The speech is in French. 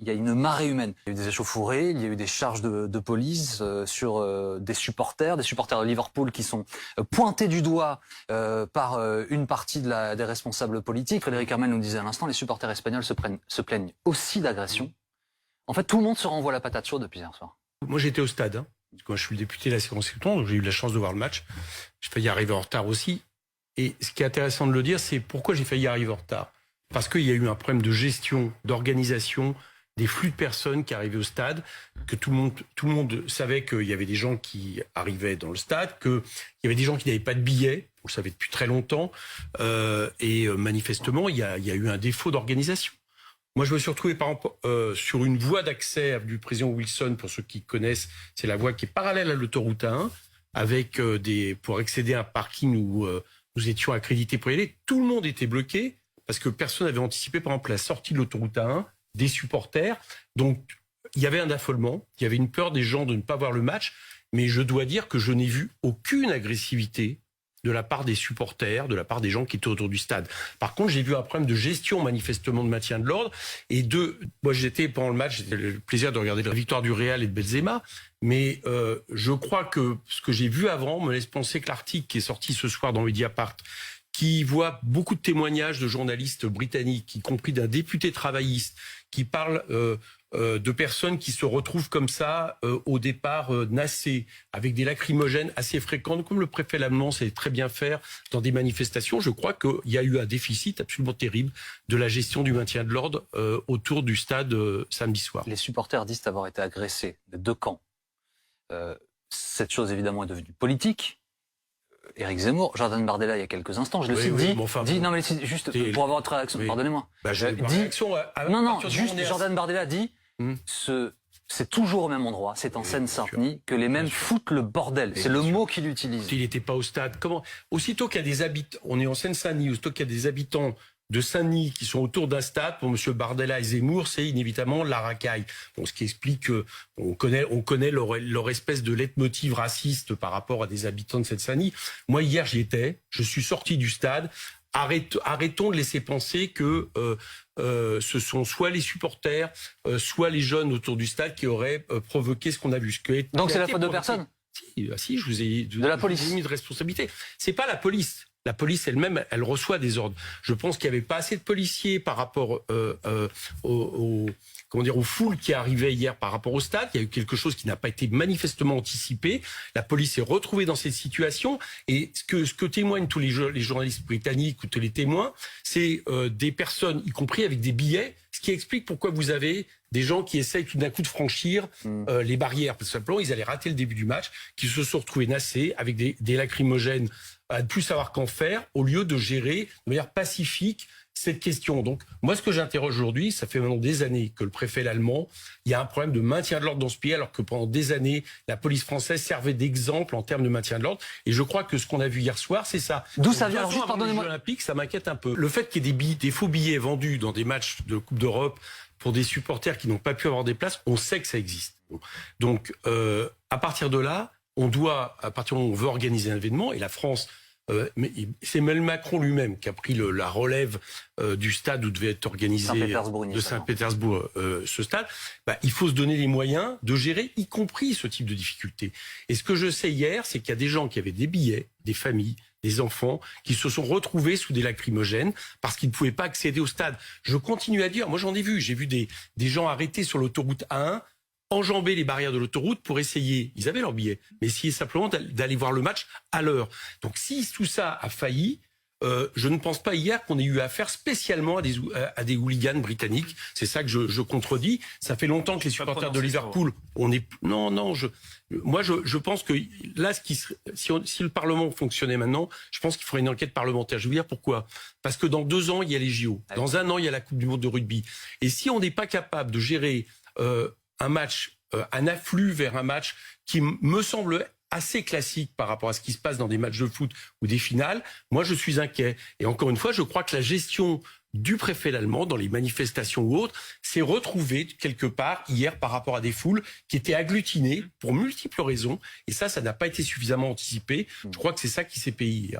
Il y a une marée humaine. Il y a eu des échauffourées, il y a eu des charges de police sur des supporters de Liverpool qui sont pointés du doigt par une partie des responsables politiques. Frédéric Hermel nous disait à l'instant, les supporters espagnols se plaignent aussi d'agression. En fait, tout le monde se renvoie la patate chaude depuis hier soir. Moi, j'étais au stade. Hein. Quand je suis le député de la circonscription, donc j'ai eu la chance de voir le match. J'ai failli arriver en retard aussi. Et ce qui est intéressant de le dire, c'est pourquoi j'ai failli arriver en retard. Parce qu'il y a eu un problème de gestion, d'organisation, des flux de personnes qui arrivaient au stade, que tout le monde savait qu'il y avait des gens qui arrivaient dans le stade, qu'il y avait des gens qui n'avaient pas de billets, on le savait depuis très longtemps, et manifestement, il y a eu un défaut d'organisation. Moi, je me suis retrouvé, par exemple, sur une voie d'accès du président Wilson, pour ceux qui connaissent, c'est la voie qui est parallèle à l'autoroute A1, avec pour accéder à un parking où nous étions accrédités pour y aller. Tout le monde était bloqué, parce que personne n'avait anticipé, par exemple, la sortie de l'autoroute A1, des supporters. Donc, il y avait un affolement, il y avait une peur des gens de ne pas voir le match, mais je dois dire que je n'ai vu aucune agressivité de la part des supporters, de la part des gens qui étaient autour du stade. Par contre, j'ai vu un problème de gestion, manifestement, de maintien de l'ordre. Moi, j'étais pendant le match, j'ai le plaisir de regarder la victoire du Real et de Benzema, mais je crois que ce que j'ai vu avant me laisse penser que l'article qui est sorti ce soir dans Mediapart, qui voit beaucoup de témoignages de journalistes britanniques, y compris d'un député travailliste, qui parle de personnes qui se retrouvent comme ça au départ nassées, avec des lacrymogènes assez fréquentes, comme le préfet Lamont sait très bien faire dans des manifestations. Je crois qu'il y a eu un déficit absolument terrible de la gestion du maintien de l'ordre autour du stade samedi soir. Les supporters disent avoir été agressés des deux camps. Cette chose, évidemment, est devenue politique. Éric Zemmour, Jordan Bardella, il y a quelques instants, je le cite, dit, non mais juste pour avoir votre réaction, pardonnez-moi. Juste Jordan Bardella dit, c'est toujours au même endroit, c'est en Seine-Saint-Denis, que les mêmes foutent le bordel. C'est le mot qu'il utilise. Il n'était pas au stade. Aussitôt qu'il y a des habitants, on est en Seine-Saint-Denis, aussitôt qu'il y a des habitants de Saint-Denis qui sont autour d'un stade, pour M. Bardella et Zemmour, c'est inévitablement la racaille. Bon, ce qui explique qu'on connaît leur espèce de leitmotiv raciste par rapport à des habitants de cette Saint-Denis. Moi, hier, j'y étais, je suis sorti du stade. Arrêtons de laisser penser que ce sont soit les supporters, soit les jeunes autour du stade qui auraient provoqué ce qu'on a vu. Donc c'est la faute de personne ? Si, je vous ai de la police. Mis de responsabilité. C'est pas la police. La police elle-même, elle reçoit des ordres. Je pense qu'il n'y avait pas assez de policiers par rapport aux foules qui arrivaient hier par rapport au stade. Il y a eu quelque chose qui n'a pas été manifestement anticipé. La police est retrouvée dans cette situation. Et ce que témoignent tous les journalistes britanniques ou tous les témoins, c'est des personnes, y compris avec des billets, ce qui explique pourquoi vous avez des gens qui essayent tout d'un coup de franchir les barrières. Parce que simplement, ils allaient rater le début du match, qui se sont retrouvés nassés avec des lacrymogènes à ne plus savoir qu'en faire, au lieu de gérer de manière pacifique cette question. Donc, moi, ce que j'interroge aujourd'hui, ça fait maintenant des années que le préfet allemand, il y a un problème de maintien de l'ordre dans ce pays, alors que pendant des années, la police française servait d'exemple en termes de maintien de l'ordre. Et je crois que ce qu'on a vu hier soir, c'est ça. D'où ça vient? Alors, juste pardonnez-moi. Les Jeux Olympiques, ça m'inquiète un peu. Le fait qu'il y ait des faux billets vendus dans des matchs de Coupe d'Europe pour des supporters qui n'ont pas pu avoir des places, on sait que ça existe. Donc, à partir de là, à partir du moment où on veut organiser un événement, et la France, mais c'est Emmanuel Macron lui-même qui a pris la relève du stade où devait être organisé de Saint-Pétersbourg ce stade, il faut se donner les moyens de gérer, y compris ce type de difficultés. Et ce que je sais hier, c'est qu'il y a des gens qui avaient des billets, des familles, des enfants, qui se sont retrouvés sous des lacrymogènes parce qu'ils ne pouvaient pas accéder au stade. Je continue à dire, moi j'en ai vu, j'ai vu des gens arrêtés sur l'autoroute A1, enjamber les barrières de l'autoroute pour essayer, ils avaient leur billet, mais essayer simplement d'aller voir le match à l'heure. Donc si tout ça a failli, je ne pense pas hier qu'on ait eu affaire spécialement à des hooligans britanniques. C'est ça que je contredis. Ça fait longtemps que les supporters de Liverpool, moi je pense que là, si le Parlement fonctionnait maintenant, je pense qu'il faudrait une enquête parlementaire. Je vais vous dire pourquoi. Parce que dans 2 ans, il y a les JO. Dans 1 an, il y a la Coupe du Monde de rugby. Et si on n'est pas capable de gérer un afflux vers un match qui me semble assez classique par rapport à ce qui se passe dans des matchs de foot ou des finales, moi je suis inquiet. Et encore une fois, je crois que la gestion du préfet allemand dans les manifestations ou autres s'est retrouvée quelque part hier par rapport à des foules qui étaient agglutinées pour multiples raisons. Et ça n'a pas été suffisamment anticipé. Je crois que c'est ça qui s'est payé hier.